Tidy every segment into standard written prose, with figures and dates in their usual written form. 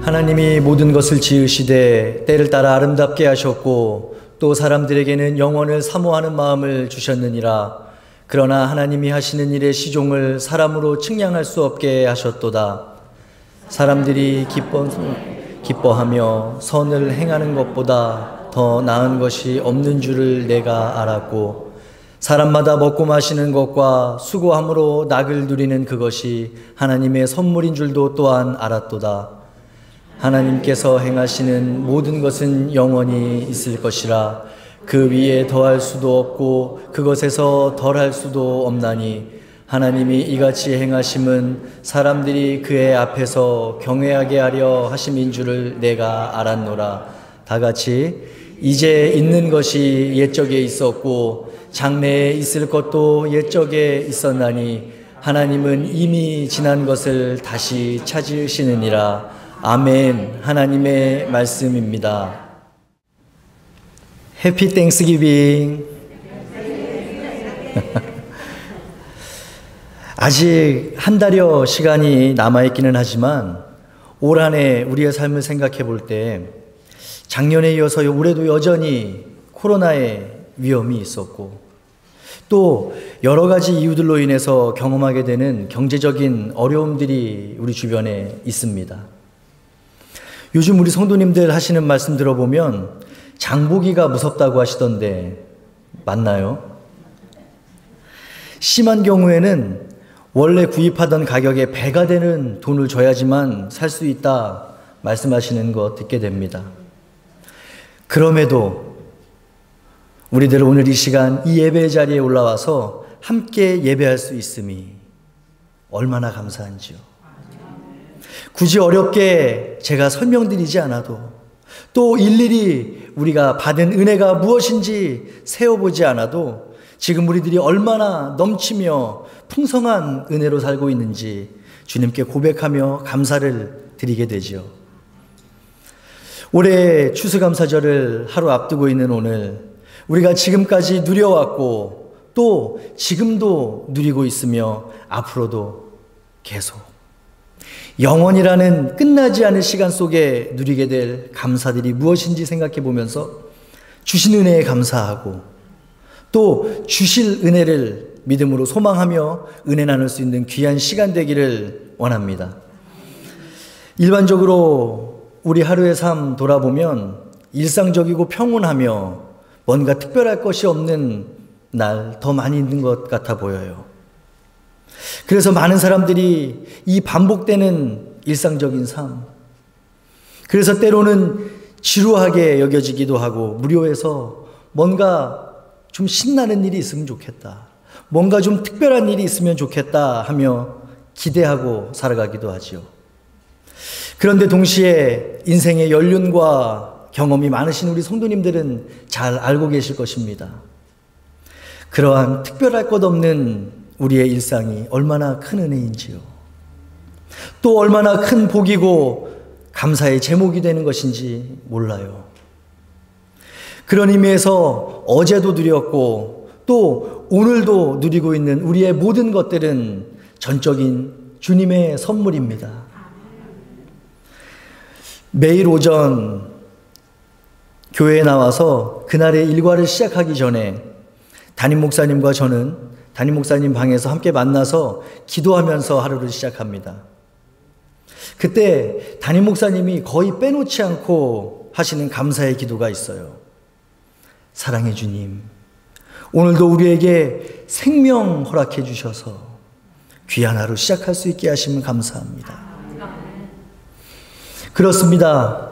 하나님이 모든 것을 지으시되 때를 따라 아름답게 하셨고 또 사람들에게는 영원을 사모하는 마음을 주셨느니라. 그러나 하나님이 하시는 일의 시종을 사람으로 측량할 수 없게 하셨도다. 사람들이 기뻐하며 선을 행하는 것보다 더 나은 것이 없는 줄을 내가 알았고, 사람마다 먹고 마시는 것과 수고함으로 낙을 누리는 그것이 하나님의 선물인 줄도 또한 알았도다. 하나님께서 행하시는 모든 것은 영원히 있을 것이라. 그 위에 더할 수도 없고 그것에서 덜할 수도 없나니, 하나님이 이같이 행하심은 사람들이 그의 앞에서 경외하게 하려 하심인 줄을 내가 알았노라. 다 같이 이제 있는 것이 옛적에 있었고 장래에 있을 것도 옛적에 있었나니 하나님은 이미 지난 것을 다시 찾으시느니라. 아멘. 하나님의 말씀입니다. 해피 땡스기빙. 아직 한 달여 시간이 남아있기는 하지만 올 한 해 우리의 삶을 생각해 볼 때 작년에 이어서 올해도 여전히 코로나의 위험이 있었고 또 여러 가지 이유들로 인해서 경험하게 되는 경제적인 어려움들이 우리 주변에 있습니다. 요즘 우리 성도님들 하시는 말씀 들어보면 장보기가 무섭다고 하시던데 맞나요? 심한 경우에는 원래 구입하던 가격에 배가 되는 돈을 줘야지만 살 수 있다 말씀하시는 거 듣게 됩니다. 그럼에도 우리들은 오늘 이 시간 이 예배 자리에 올라와서 함께 예배할 수 있음이 얼마나 감사한지요. 굳이 어렵게 제가 설명드리지 않아도 또 일일이 우리가 받은 은혜가 무엇인지 세어보지 않아도 지금 우리들이 얼마나 넘치며 풍성한 은혜로 살고 있는지 주님께 고백하며 감사를 드리게 되지요. 올해 추수감사절을 하루 앞두고 있는 오늘 우리가 지금까지 누려왔고 또 지금도 누리고 있으며 앞으로도 계속 영원이라는 끝나지 않을 시간 속에 누리게 될 감사들이 무엇인지 생각해 보면서 주신 은혜에 감사하고 또 주실 은혜를 믿음으로 소망하며 은혜 나눌 수 있는 귀한 시간 되기를 원합니다. 일반적으로 우리 하루의 삶 돌아보면 일상적이고 평온하며 뭔가 특별할 것이 없는 날 더 많이 있는 것 같아 보여요. 그래서 많은 사람들이 이 반복되는 일상적인 삶, 그래서 때로는 지루하게 여겨지기도 하고 무료해서 뭔가 좀 신나는 일이 있으면 좋겠다, 뭔가 좀 특별한 일이 있으면 좋겠다 하며 기대하고 살아가기도 하지요. 그런데 동시에 인생의 연륜과 경험이 많으신 우리 성도님들은 잘 알고 계실 것입니다. 그러한 특별할 것 없는 우리의 일상이 얼마나 큰 은혜인지요. 또 얼마나 큰 복이고 감사의 제목이 되는 것인지 몰라요. 그런 의미에서 어제도 누렸고 또 오늘도 누리고 있는 우리의 모든 것들은 전적인 주님의 선물입니다. 매일 오전 교회에 나와서 그날의 일과를 시작하기 전에 담임 목사님과 저는 담임 목사님 방에서 함께 만나서 기도하면서 하루를 시작합니다. 그때 담임 목사님이 거의 빼놓지 않고 하시는 감사의 기도가 있어요. 사랑의 주님, 오늘도 우리에게 생명 허락해 주셔서 귀한 하루 시작할 수 있게 하시면 감사합니다. 그렇습니다.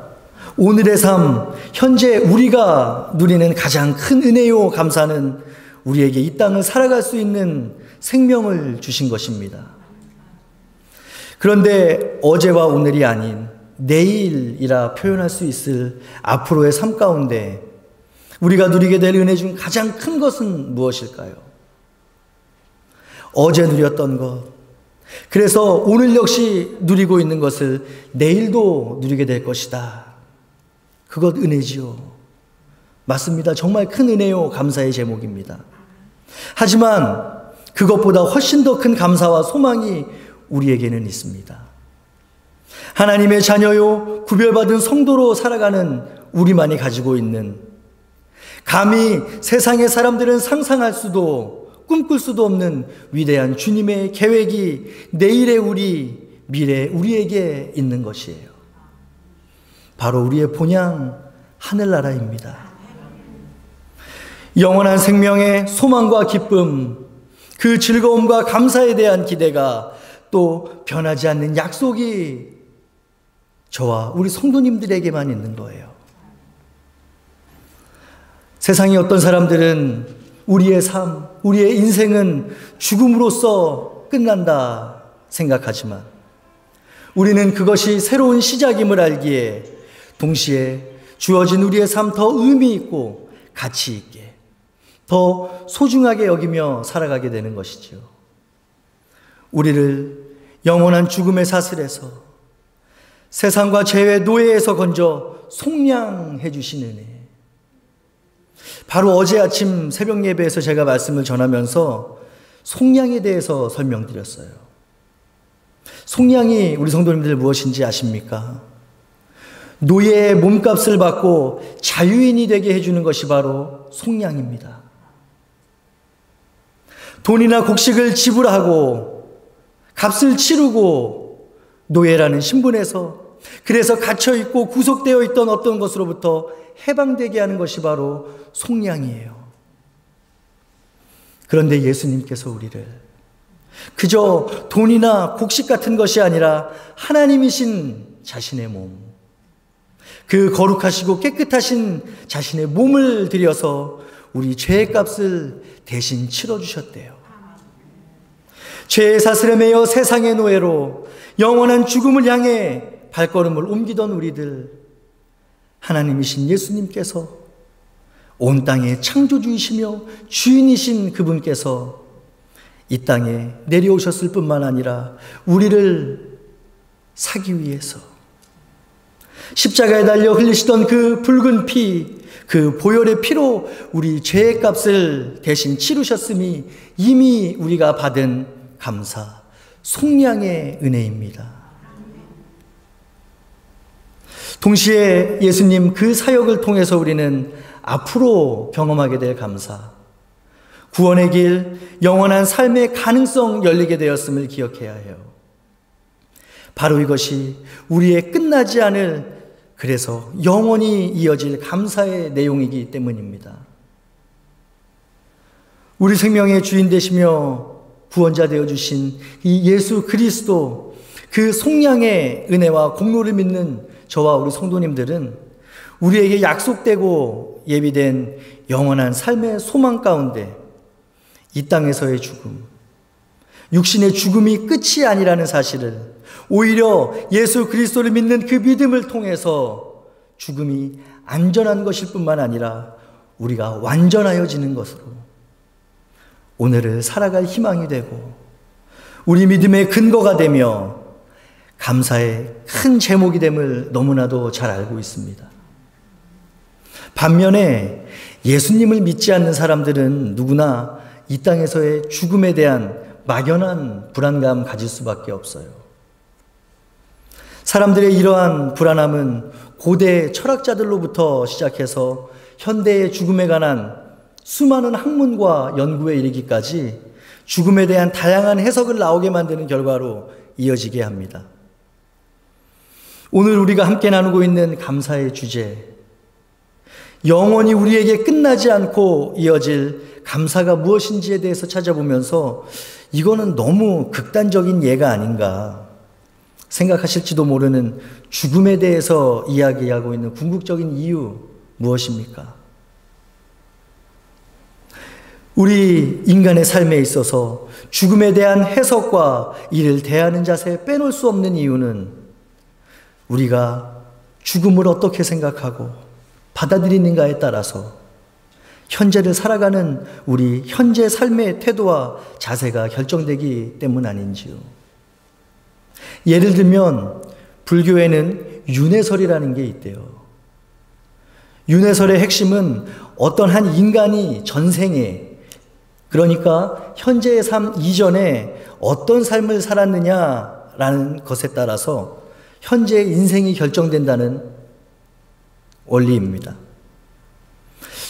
오늘의 삶, 현재 우리가 누리는 가장 큰 은혜요 감사는 우리에게 이 땅을 살아갈 수 있는 생명을 주신 것입니다. 그런데 어제와 오늘이 아닌 내일이라 표현할 수 있을 앞으로의 삶 가운데 우리가 누리게 될 은혜 중 가장 큰 것은 무엇일까요? 어제 누렸던 것, 그래서 오늘 역시 누리고 있는 것을 내일도 누리게 될 것이다. 그것 은혜지요. 맞습니다. 정말 큰 은혜요 감사의 제목입니다. 하지만 그것보다 훨씬 더 큰 감사와 소망이 우리에게는 있습니다. 하나님의 자녀요, 구별받은 성도로 살아가는 우리만이 가지고 있는, 감히 세상의 사람들은 상상할 수도 꿈꿀 수도 없는 위대한 주님의 계획이 내일의 우리, 미래의 우리에게 있는 것이에요. 바로 우리의 본향 하늘나라입니다. 영원한 생명의 소망과 기쁨, 그 즐거움과 감사에 대한 기대가, 또 변하지 않는 약속이 저와 우리 성도님들에게만 있는 거예요. 세상의 어떤 사람들은 우리의 삶, 우리의 인생은 죽음으로써 끝난다 생각하지만, 우리는 그것이 새로운 시작임을 알기에 동시에 주어진 우리의 삶 더 의미 있고 가치 있게, 더 소중하게 여기며 살아가게 되는 것이죠. 우리를 영원한 죽음의 사슬에서, 세상과 죄의 노예에서 건져 속량해 주신 은혜. 바로 어제 아침 새벽 예배에서 제가 말씀을 전하면서 속량에 대해서 설명드렸어요. 속량이 우리 성도님들 무엇인지 아십니까? 노예의 몸값을 받고 자유인이 되게 해주는 것이 바로 속량입니다. 돈이나 곡식을 지불하고 값을 치르고 노예라는 신분에서, 그래서 갇혀있고 구속되어 있던 어떤 것으로부터 해방되게 하는 것이 바로 속량이에요. 그런데 예수님께서 우리를 그저 돈이나 곡식 같은 것이 아니라 하나님이신 자신의 몸, 그 거룩하시고 깨끗하신 자신의 몸을 들여서 우리 죄의 값을 대신 치러주셨대요. 죄의 사슬에 매여 세상의 노예로 영원한 죽음을 향해 발걸음을 옮기던 우리들, 하나님이신 예수님께서, 온 땅의 창조주이시며 주인이신 그분께서 이 땅에 내려오셨을 뿐만 아니라 우리를 사기 위해서 십자가에 달려 흘리시던 그 붉은 피, 그 보혈의 피로 우리 죄의 값을 대신 치르셨음이 이미 우리가 받은 감사, 속량의 은혜입니다. 동시에 예수님 그 사역을 통해서 우리는 앞으로 경험하게 될 감사, 구원의 길, 영원한 삶의 가능성 열리게 되었음을 기억해야 해요. 바로 이것이 우리의 끝나지 않을, 그래서 영원히 이어질 감사의 내용이기 때문입니다. 우리 생명의 주인 되시며 구원자 되어주신 이 예수 그리스도, 그 속량의 은혜와 공로를 믿는 저와 우리 성도님들은 우리에게 약속되고 예비된 영원한 삶의 소망 가운데 이 땅에서의 죽음, 육신의 죽음이 끝이 아니라는 사실을, 오히려 예수 그리스도를 믿는 그 믿음을 통해서 죽음이 안전한 것일 뿐만 아니라 우리가 완전하여지는 것으로 오늘을 살아갈 희망이 되고 우리 믿음의 근거가 되며 감사의 큰 제목이 됨을 너무나도 잘 알고 있습니다. 반면에 예수님을 믿지 않는 사람들은 누구나 이 땅에서의 죽음에 대한 막연한 불안감 가질 수밖에 없어요. 사람들의 이러한 불안함은 고대 철학자들로부터 시작해서 현대의 죽음에 관한 수많은 학문과 연구에 이르기까지 죽음에 대한 다양한 해석을 나오게 만드는 결과로 이어지게 합니다. 오늘 우리가 함께 나누고 있는 감사의 주제, 영원히 우리에게 끝나지 않고 이어질 감사가 무엇인지에 대해서 찾아보면서 이거는 너무 극단적인 예가 아닌가 생각하실지도 모르는 죽음에 대해서 이야기하고 있는 궁극적인 이유 무엇입니까? 우리 인간의 삶에 있어서 죽음에 대한 해석과 이를 대하는 자세에 빼놓을 수 없는 이유는 우리가 죽음을 어떻게 생각하고 받아들이는가에 따라서 현재를 살아가는 우리 현재 삶의 태도와 자세가 결정되기 때문 아닌지요. 예를 들면 불교에는 윤회설이라는 게 있대요. 윤회설의 핵심은 어떤 한 인간이 전생에, 그러니까 현재의 삶 이전에 어떤 삶을 살았느냐라는 것에 따라서 현재의 인생이 결정된다는 원리입니다.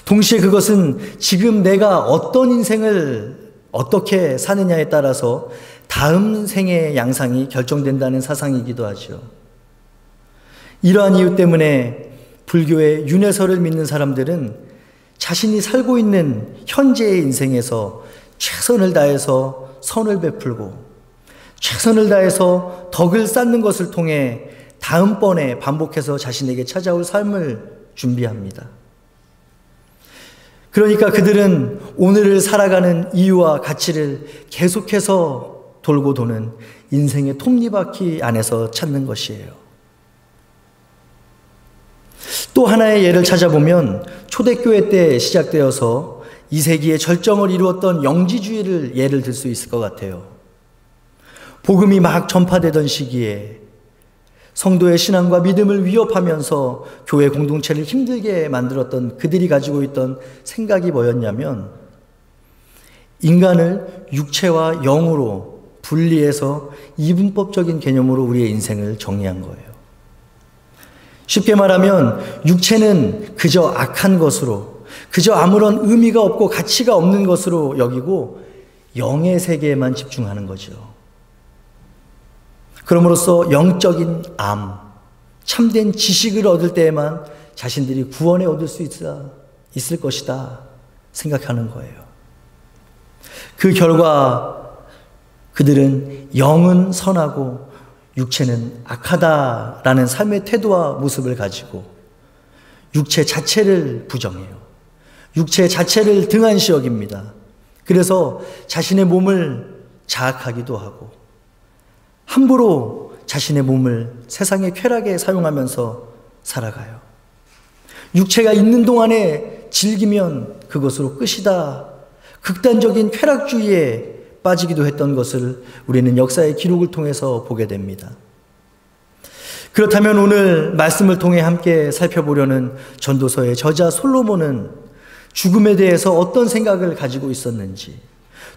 동시에 그것은 지금 내가 어떤 인생을 어떻게 사느냐에 따라서 다음 생의 양상이 결정된다는 사상이기도 하죠. 이러한 이유 때문에 불교의 윤회설을 믿는 사람들은 자신이 살고 있는 현재의 인생에서 최선을 다해서 선을 베풀고 최선을 다해서 덕을 쌓는 것을 통해 다음번에 반복해서 자신에게 찾아올 삶을 준비합니다. 그러니까 그들은 오늘을 살아가는 이유와 가치를 계속해서 돌고 도는 인생의 톱니바퀴 안에서 찾는 것이에요. 또 하나의 예를 찾아보면 초대교회 때 시작되어서 2세기에 절정을 이루었던 영지주의를 예를 들 수 있을 것 같아요. 복음이 막 전파되던 시기에 성도의 신앙과 믿음을 위협하면서 교회 공동체를 힘들게 만들었던 그들이 가지고 있던 생각이 뭐였냐면 인간을 육체와 영으로 분리해서 이분법적인 개념으로 우리의 인생을 정의한 거예요. 쉽게 말하면 육체는 그저 악한 것으로, 그저 아무런 의미가 없고 가치가 없는 것으로 여기고 영의 세계에만 집중하는 거죠. 그럼으로써 영적인 암, 참된 지식을 얻을 때에만 자신들이 구원에 얻을 수 있을 것이다 생각하는 거예요. 그 결과 그들은 영은 선하고 육체는 악하다라는 삶의 태도와 모습을 가지고 육체 자체를 부정해요. 육체 자체를 등한시 여깁니다. 그래서 자신의 몸을 자학하기도 하고 함부로 자신의 몸을 세상의 쾌락에 사용하면서 살아가요. 육체가 있는 동안에 즐기면 그것으로 끝이다. 극단적인 쾌락주의에 빠지기도 했던 것을 우리는 역사의 기록을 통해서 보게 됩니다. 그렇다면 오늘 말씀을 통해 함께 살펴보려는 전도서의 저자 솔로몬은 죽음에 대해서 어떤 생각을 가지고 있었는지,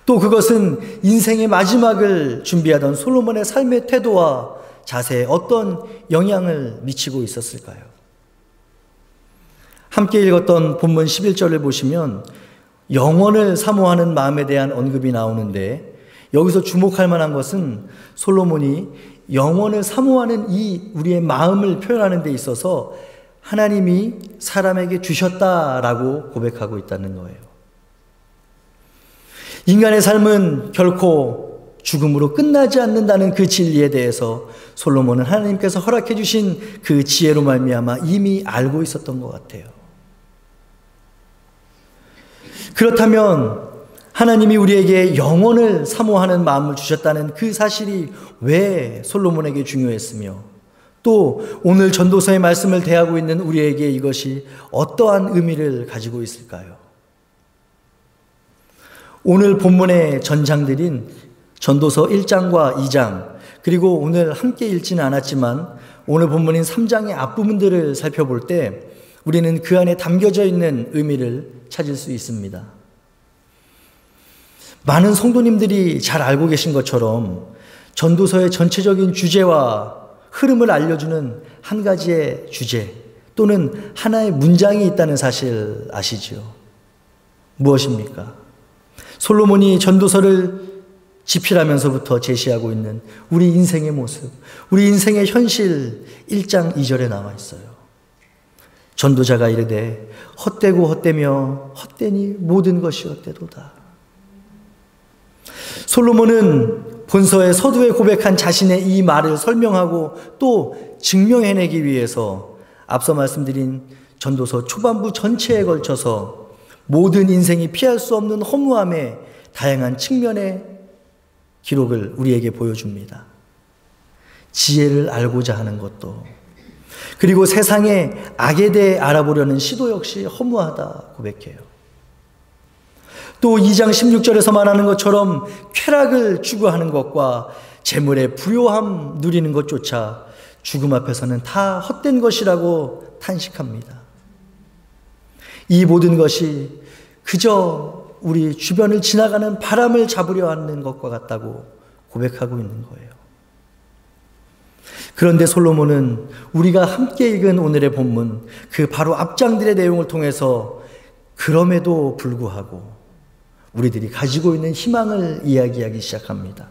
또 그것은 인생의 마지막을 준비하던 솔로몬의 삶의 태도와 자세에 어떤 영향을 미치고 있었을까요? 함께 읽었던 본문 11절을 보시면 영원을 사모하는 마음에 대한 언급이 나오는데 여기서 주목할 만한 것은 솔로몬이 영원을 사모하는 이 우리의 마음을 표현하는 데 있어서 하나님이 사람에게 주셨다라고 고백하고 있다는 거예요. 인간의 삶은 결코 죽음으로 끝나지 않는다는 그 진리에 대해서 솔로몬은 하나님께서 허락해 주신 그 지혜로 말미암아 이미 알고 있었던 것 같아요. 그렇다면 하나님이 우리에게 영원을 사모하는 마음을 주셨다는 그 사실이 왜 솔로몬에게 중요했으며 또 오늘 전도서의 말씀을 대하고 있는 우리에게 이것이 어떠한 의미를 가지고 있을까요? 오늘 본문의 전장들인 전도서 1장과 2장 그리고 오늘 함께 읽지는 않았지만 오늘 본문인 3장의 앞부분들을 살펴볼 때 우리는 그 안에 담겨져 있는 의미를 찾을 수 있습니다. 많은 성도님들이 잘 알고 계신 것처럼 전도서의 전체적인 주제와 흐름을 알려주는 한 가지의 주제 또는 하나의 문장이 있다는 사실 아시죠? 무엇입니까? 솔로몬이 전도서를 집필하면서부터 제시하고 있는 우리 인생의 모습, 우리 인생의 현실 1장 2절에 나와 있어요. 전도자가 이르되 헛되고 헛되며 헛되니 모든 것이 헛되도다. 솔로몬은 본서의 서두에 고백한 자신의 이 말을 설명하고 또 증명해내기 위해서 앞서 말씀드린 전도서 초반부 전체에 걸쳐서 모든 인생이 피할 수 없는 허무함의 다양한 측면의 기록을 우리에게 보여줍니다. 지혜를 알고자 하는 것도 그리고 세상의 악에 대해 알아보려는 시도 역시 허무하다 고백해요. 또 2장 16절에서 말하는 것처럼 쾌락을 추구하는 것과 재물의 부요함 누리는 것조차 죽음 앞에서는 다 헛된 것이라고 탄식합니다. 이 모든 것이 그저 우리 주변을 지나가는 바람을 잡으려 하는 것과 같다고 고백하고 있는 거예요. 그런데 솔로몬은 우리가 함께 읽은 오늘의 본문, 그 바로 앞장들의 내용을 통해서 그럼에도 불구하고 우리들이 가지고 있는 희망을 이야기하기 시작합니다.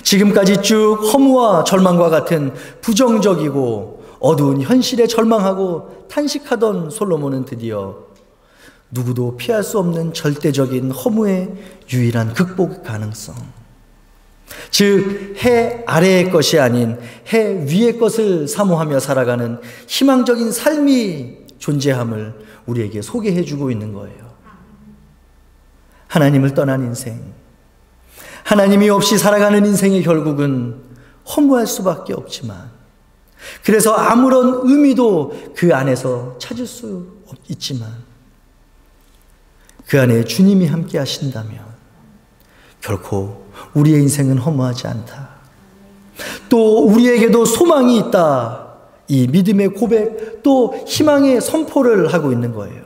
지금까지 쭉 허무와 절망과 같은 부정적이고 어두운 현실에 절망하고 탄식하던 솔로몬은 드디어 누구도 피할 수 없는 절대적인 허무의 유일한 극복 가능성, 즉 해 아래의 것이 아닌 해 위의 것을 사모하며 살아가는 희망적인 삶이 존재함을 우리에게 소개해주고 있는 거예요. 하나님을 떠난 인생, 하나님이 없이 살아가는 인생의 결국은 허무할 수밖에 없지만, 그래서 아무런 의미도 그 안에서 찾을 수 있지만, 그 안에 주님이 함께 하신다면 결코 우리의 인생은 허무하지 않다. 또 우리에게도 소망이 있다. 이 믿음의 고백, 또 희망의 선포를 하고 있는 거예요.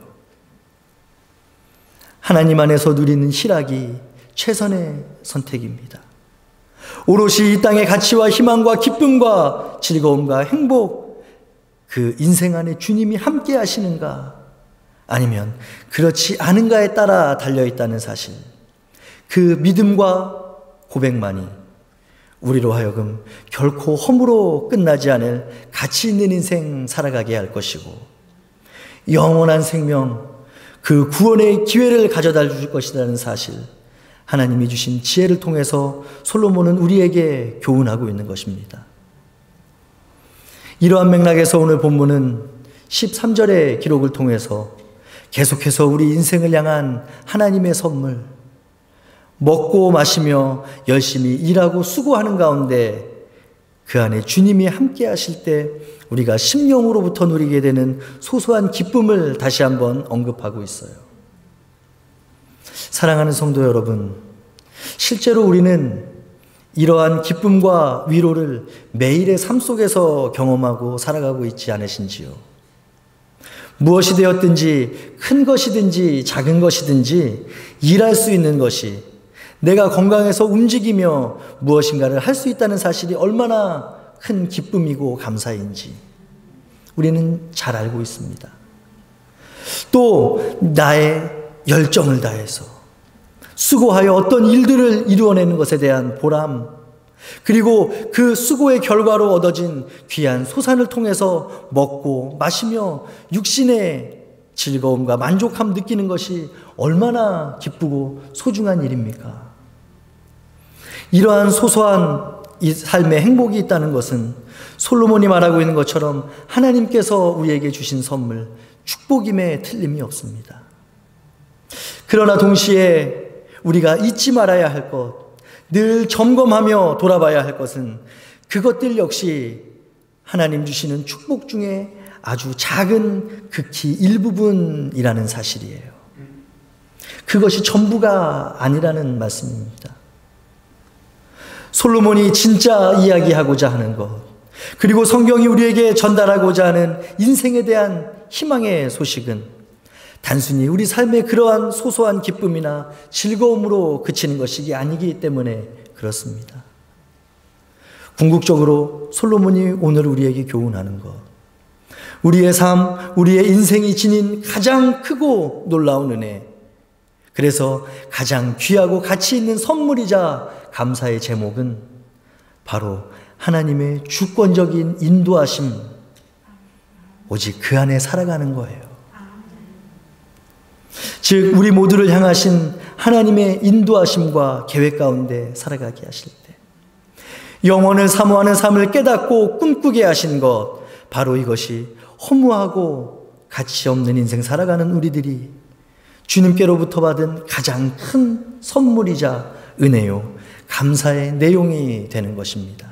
하나님 안에서 누리는 희락이 최선의 선택입니다. 오롯이 이 땅의 가치와 희망과 기쁨과 즐거움과 행복, 그 인생 안에 주님이 함께 하시는가, 아니면 그렇지 않은가에 따라 달려있다는 사실, 그 믿음과 고백만이 우리로 하여금 결코 허무로 끝나지 않을 가치 있는 인생 살아가게 할 것이고, 영원한 생명, 그 구원의 기회를 가져다 줄 것이라는 사실, 하나님이 주신 지혜를 통해서 솔로몬은 우리에게 교훈하고 있는 것입니다. 이러한 맥락에서 오늘 본문은 13절의 기록을 통해서 계속해서 우리 인생을 향한 하나님의 선물, 먹고 마시며 열심히 일하고 수고하는 가운데 그 안에 주님이 함께 하실 때 우리가 심령으로부터 누리게 되는 소소한 기쁨을 다시 한번 언급하고 있어요. 사랑하는 성도 여러분, 실제로 우리는 이러한 기쁨과 위로를 매일의 삶 속에서 경험하고 살아가고 있지 않으신지요? 무엇이 되었든지 큰 것이든지 작은 것이든지 일할 수 있는 것이, 내가 건강해서 움직이며 무엇인가를 할 수 있다는 사실이 얼마나 큰 기쁨이고 감사인지 우리는 잘 알고 있습니다. 또 나의 열정을 다해서 수고하여 어떤 일들을 이루어내는 것에 대한 보람, 그리고 그 수고의 결과로 얻어진 귀한 소산을 통해서 먹고 마시며 육신의 즐거움과 만족함 느끼는 것이 얼마나 기쁘고 소중한 일입니까? 이러한 소소한 이 삶의 행복이 있다는 것은 솔로몬이 말하고 있는 것처럼 하나님께서 우리에게 주신 선물, 축복임에 틀림이 없습니다. 그러나 동시에 우리가 잊지 말아야 할 것, 늘 점검하며 돌아봐야 할 것은 그것들 역시 하나님 주시는 축복 중에 아주 작은 극히 일부분이라는 사실이에요. 그것이 전부가 아니라는 말씀입니다. 솔로몬이 진짜 이야기하고자 하는 것, 그리고 성경이 우리에게 전달하고자 하는 인생에 대한 희망의 소식은 단순히 우리 삶의 그러한 소소한 기쁨이나 즐거움으로 그치는 것이 아니기 때문에 그렇습니다. 궁극적으로 솔로몬이 오늘 우리에게 교훈하는 것, 우리의 삶, 우리의 인생이 지닌 가장 크고 놀라운 은혜, 그래서 가장 귀하고 가치 있는 선물이자 감사의 제목은 바로 하나님의 주권적인 인도하심, 오직 그 안에 살아가는 거예요. 즉 우리 모두를 향하신 하나님의 인도하심과 계획 가운데 살아가게 하실 때 영원을 사모하는 삶을 깨닫고 꿈꾸게 하신 것, 바로 이것이 허무하고 가치 없는 인생 살아가는 우리들이 주님께로부터 받은 가장 큰 선물이자 은혜요, 감사의 내용이 되는 것입니다.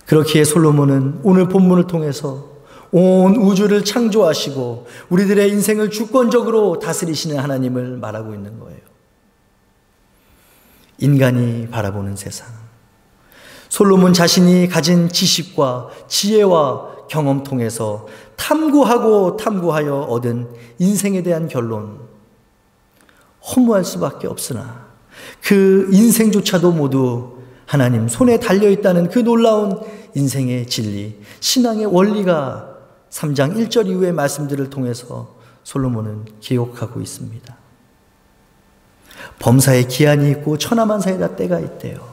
그렇기에 솔로몬은 오늘 본문을 통해서 온 우주를 창조하시고 우리들의 인생을 주권적으로 다스리시는 하나님을 말하고 있는 거예요. 인간이 바라보는 세상, 솔로몬 자신이 가진 지식과 지혜와 경험 통해서 탐구하여 얻은 인생에 대한 결론, 허무할 수밖에 없으나 그 인생조차도 모두 하나님 손에 달려있다는 그 놀라운 인생의 진리, 신앙의 원리가 3장 1절 이후의 말씀들을 통해서 솔로몬은 기록하고 있습니다. 범사에 기한이 있고 천하만사에 다 때가 있대요.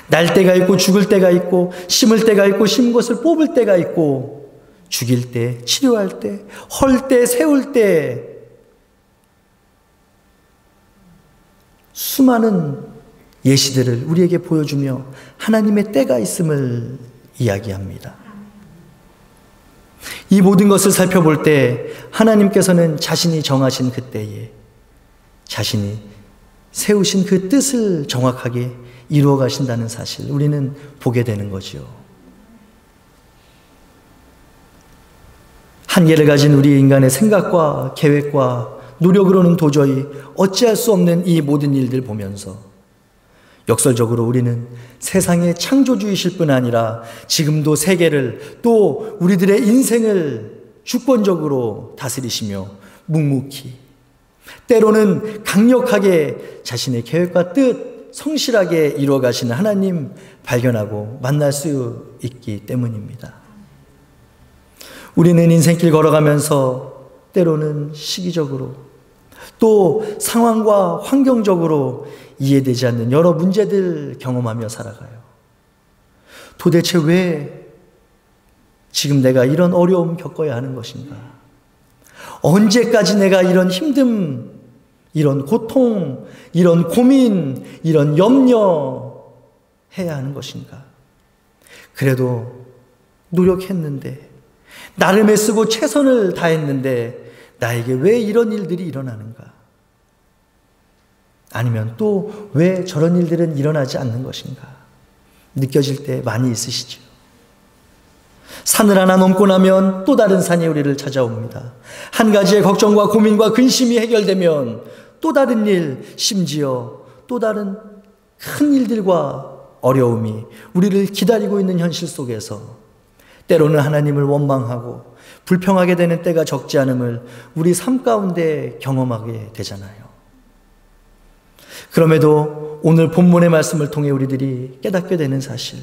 날 때가 있고 죽을 때가 있고 심을 때가 있고 심은 것을 뽑을 때가 있고 죽일 때, 치료할 때, 헐 때, 세울 때 수많은 예시들을 우리에게 보여주며 하나님의 때가 있음을 이야기합니다. 이 모든 것을 살펴볼 때 하나님께서는 자신이 정하신 그 때에 자신이 세우신 그 뜻을 정확하게 이루어 가신다는 사실 우리는 보게 되는 거지요. 한계를 가진 우리 인간의 생각과 계획과 노력으로는 도저히 어찌할 수 없는 이 모든 일들 보면서 역설적으로 우리는 세상의 창조주이실 뿐 아니라 지금도 세계를 또 우리들의 인생을 주권적으로 다스리시며 묵묵히 때로는 강력하게 자신의 계획과 뜻 성실하게 이루어 가시는 하나님 발견하고 만날 수 있기 때문입니다. 우리는 인생길 걸어가면서 때로는 시기적으로 또 상황과 환경적으로 이해되지 않는 여러 문제들 경험하며 살아가요. 도대체 왜 지금 내가 이런 어려움 겪어야 하는 것인가? 언제까지 내가 이런 힘듦, 이런 고통, 이런 고민, 이런 염려 해야 하는 것인가? 그래도 노력했는데 나름 애쓰고 최선을 다했는데 나에게 왜 이런 일들이 일어나는가? 아니면 또 왜 저런 일들은 일어나지 않는 것인가? 느껴질 때 많이 있으시죠? 산을 하나 넘고 나면 또 다른 산이 우리를 찾아옵니다. 한 가지의 걱정과 고민과 근심이 해결되면 또 다른 일, 심지어 또 다른 큰 일들과 어려움이 우리를 기다리고 있는 현실 속에서 때로는 하나님을 원망하고 불평하게 되는 때가 적지 않음을 우리 삶 가운데 경험하게 되잖아요. 그럼에도 오늘 본문의 말씀을 통해 우리들이 깨닫게 되는 사실,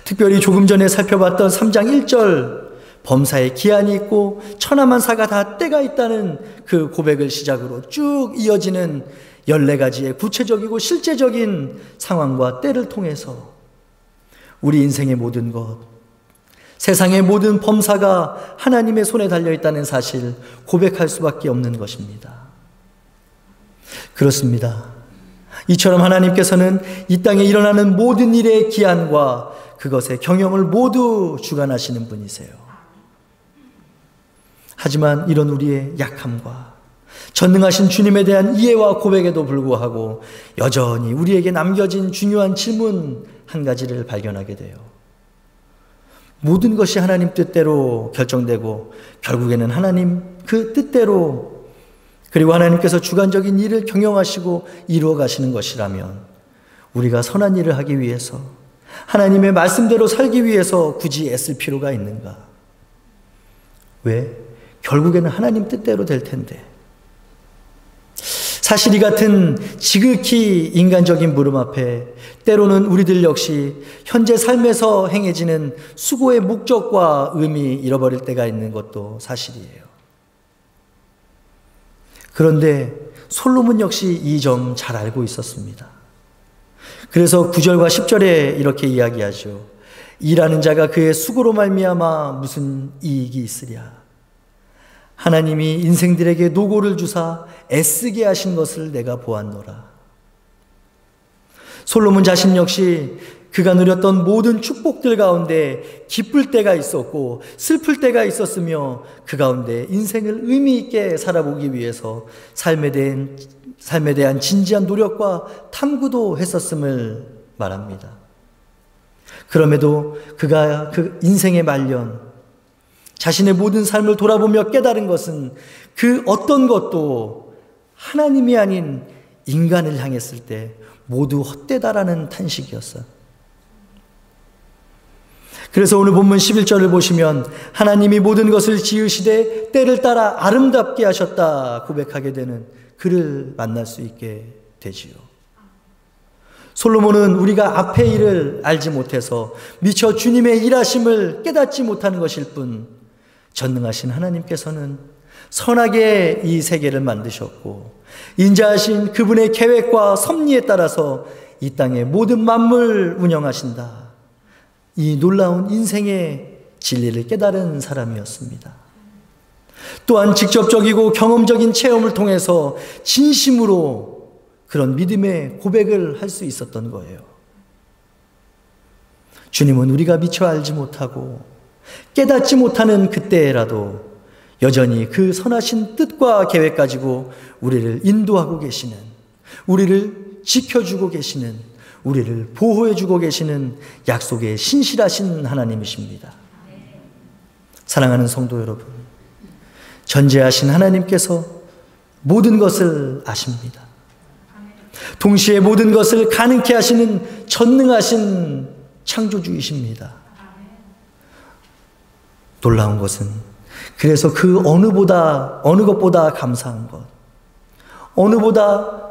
특별히 조금 전에 살펴봤던 3장 1절 범사에 기한이 있고 천하만사가 다 때가 있다는 그 고백을 시작으로 쭉 이어지는 14가지의 구체적이고 실제적인 상황과 때를 통해서 우리 인생의 모든 것, 세상의 모든 범사가 하나님의 손에 달려있다는 사실 고백할 수밖에 없는 것입니다. 그렇습니다. 이처럼 하나님께서는 이 땅에 일어나는 모든 일의 기한과 그것의 경영을 모두 주관하시는 분이세요. 하지만 이런 우리의 약함과 전능하신 주님에 대한 이해와 고백에도 불구하고 여전히 우리에게 남겨진 중요한 질문 한 가지를 발견하게 돼요. 모든 것이 하나님 뜻대로 결정되고 결국에는 하나님 그 뜻대로 그리고 하나님께서 주관적인 일을 경영하시고 이루어 가시는 것이라면 우리가 선한 일을 하기 위해서 하나님의 말씀대로 살기 위해서 굳이 애쓸 필요가 있는가? 왜? 결국에는 하나님 뜻대로 될 텐데. 사실 이 같은 지극히 인간적인 물음 앞에 때로는 우리들 역시 현재 삶에서 행해지는 수고의 목적과 의미 잃어버릴 때가 있는 것도 사실이에요. 그런데 솔로몬 역시 이 점 잘 알고 있었습니다. 그래서 9절과 10절에 이렇게 이야기하죠. 일하는 자가 그의 수고로 말미암아 무슨 이익이 있으랴. 하나님이 인생들에게 노고를 주사 애쓰게 하신 것을 내가 보았노라. 솔로몬 자신 역시 그가 누렸던 모든 축복들 가운데 기쁠 때가 있었고 슬플 때가 있었으며 그 가운데 인생을 의미 있게 살아보기 위해서 삶에 대한 진지한 노력과 탐구도 했었음을 말합니다. 그럼에도 그가 그 인생의 말년 자신의 모든 삶을 돌아보며 깨달은 것은 그 어떤 것도 하나님이 아닌 인간을 향했을 때 모두 헛되다라는 탄식이었어요. 그래서 오늘 본문 11절을 보시면 하나님이 모든 것을 지으시되 때를 따라 아름답게 하셨다 고백하게 되는 그를 만날 수 있게 되지요. 솔로몬은 우리가 앞의 일을 알지 못해서 미처 주님의 일하심을 깨닫지 못하는 것일 뿐, 전능하신 하나님께서는 선하게 이 세계를 만드셨고 인자하신 그분의 계획과 섭리에 따라서 이 땅의 모든 만물 운영하신다. 이 놀라운 인생의 진리를 깨달은 사람이었습니다. 또한 직접적이고 경험적인 체험을 통해서 진심으로 그런 믿음의 고백을 할 수 있었던 거예요. 주님은 우리가 미처 알지 못하고 깨닫지 못하는 그때라도 여전히 그 선하신 뜻과 계획 가지고 우리를 인도하고 계시는, 우리를 지켜주고 계시는, 우리를 보호해주고 계시는 약속의 신실하신 하나님이십니다. 사랑하는 성도 여러분, 전지하신 하나님께서 모든 것을 아십니다. 동시에 모든 것을 가능케 하시는 전능하신 창조주이십니다. 놀라운 것은 그래서 그 어느 것보다 감사한 것, 어느보다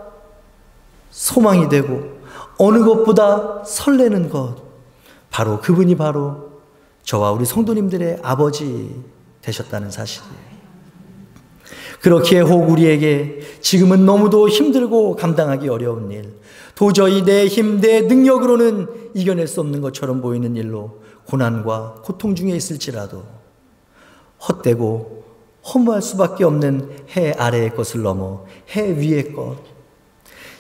소망이 되고 어느 것보다 설레는 것, 바로 그분이 바로 저와 우리 성도님들의 아버지 되셨다는 사실이에요. 그렇기에 혹 우리에게 지금은 너무도 힘들고 감당하기 어려운 일, 도저히 내 힘, 내 능력으로는 이겨낼 수 없는 것처럼 보이는 일로 고난과 고통 중에 있을지라도 헛되고 허무할 수밖에 없는 해 아래의 것을 넘어 해 위의 것,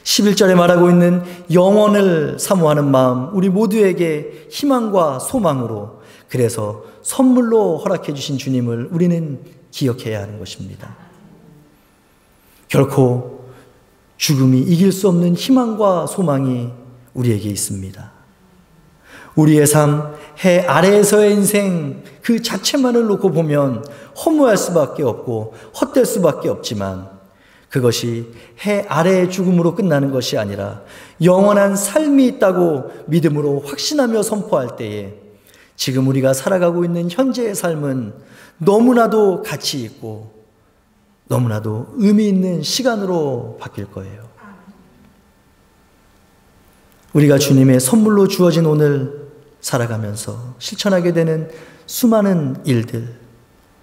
11절에 말하고 있는 영원을 사모하는 마음, 우리 모두에게 희망과 소망으로, 그래서 선물로 허락해 주신 주님을 우리는 기억해야 하는 것입니다. 결코 죽음이 이길 수 없는 희망과 소망이 우리에게 있습니다. 우리의 삶, 해 아래에서의 인생 그 자체만을 놓고 보면 허무할 수밖에 없고 헛될 수밖에 없지만, 그것이 해 아래의 죽음으로 끝나는 것이 아니라 영원한 삶이 있다고 믿음으로 확신하며 선포할 때에 지금 우리가 살아가고 있는 현재의 삶은 너무나도 가치 있고 너무나도 의미 있는 시간으로 바뀔 거예요. 우리가 주님의 선물로 주어진 오늘 살아가면서 실천하게 되는 수많은 일들,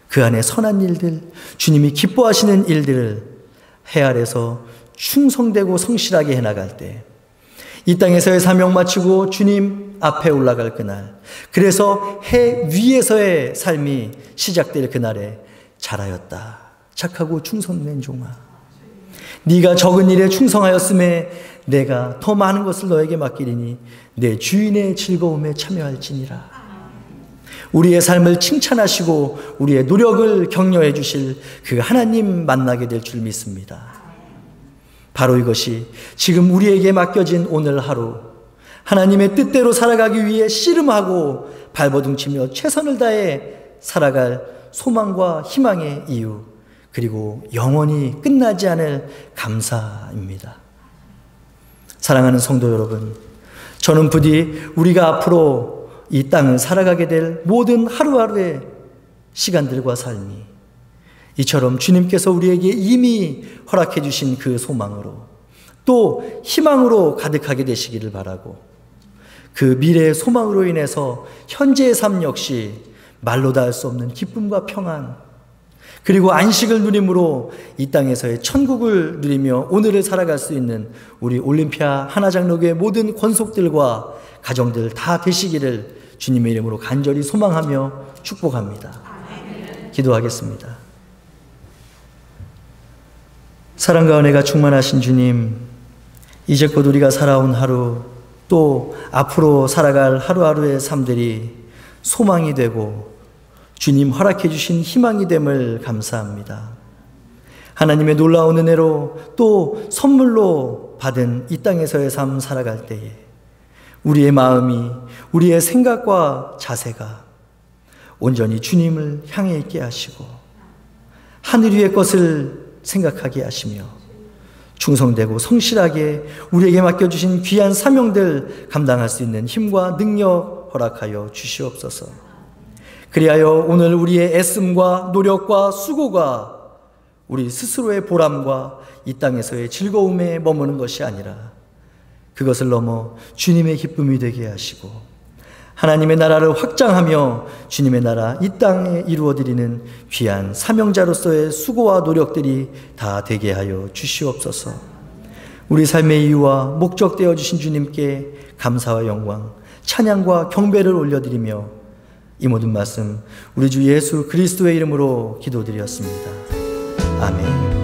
그 안에 선한 일들, 주님이 기뻐하시는 일들을 해 아래서 충성되고 성실하게 해나갈 때, 이 땅에서의 사명 마치고 주님 앞에 올라갈 그날, 그래서 해 위에서의 삶이 시작될 그날에 잘하였다, 착하고 충성된 종아, 네가 적은 일에 충성하였음에 내가 더 많은 것을 너에게 맡기리니 내 주인의 즐거움에 참여할지니라. 우리의 삶을 칭찬하시고 우리의 노력을 격려해 주실 그 하나님 만나게 될 줄 믿습니다. 바로 이것이 지금 우리에게 맡겨진 오늘 하루, 하나님의 뜻대로 살아가기 위해 씨름하고 발버둥치며 최선을 다해 살아갈 소망과 희망의 이유, 그리고 영원히 끝나지 않을 감사입니다. 사랑하는 성도 여러분, 저는 부디 우리가 앞으로 이 땅을 살아가게 될 모든 하루하루의 시간들과 삶이 이처럼 주님께서 우리에게 이미 허락해 주신 그 소망으로, 또 희망으로 가득하게 되시기를 바라고, 그 미래의 소망으로 인해서 현재의 삶 역시 말로 다 할 수 없는 기쁨과 평안, 그리고 안식을 누림으로 이 땅에서의 천국을 누리며 오늘을 살아갈 수 있는 우리 올림피아 하나장로교의 모든 권속들과 가정들 다 되시기를 주님의 이름으로 간절히 소망하며 축복합니다. 기도하겠습니다. 사랑과 은혜가 충만하신 주님, 이제껏 우리가 살아온 하루, 또 앞으로 살아갈 하루하루의 삶들이 소망이 되고 주님 허락해 주신 희망이 됨을 감사합니다. 하나님의 놀라운 은혜로 또 선물로 받은 이 땅에서의 삶 살아갈 때에 우리의 마음이, 우리의 생각과 자세가 온전히 주님을 향해 있게 하시고 하늘 위의 것을 생각하게 하시며 충성되고 성실하게 우리에게 맡겨주신 귀한 사명들 감당할 수 있는 힘과 능력 허락하여 주시옵소서. 그리하여 오늘 우리의 애씀과 노력과 수고가 우리 스스로의 보람과 이 땅에서의 즐거움에 머무는 것이 아니라 그것을 넘어 주님의 기쁨이 되게 하시고 하나님의 나라를 확장하며 주님의 나라 이 땅에 이루어드리는 귀한 사명자로서의 수고와 노력들이 다 되게 하여 주시옵소서. 우리 삶의 이유와 목적 되어주신 주님께 감사와 영광, 찬양과 경배를 올려드리며 이 모든 말씀 우리 주 예수 그리스도의 이름으로 기도드렸습니다. 아멘.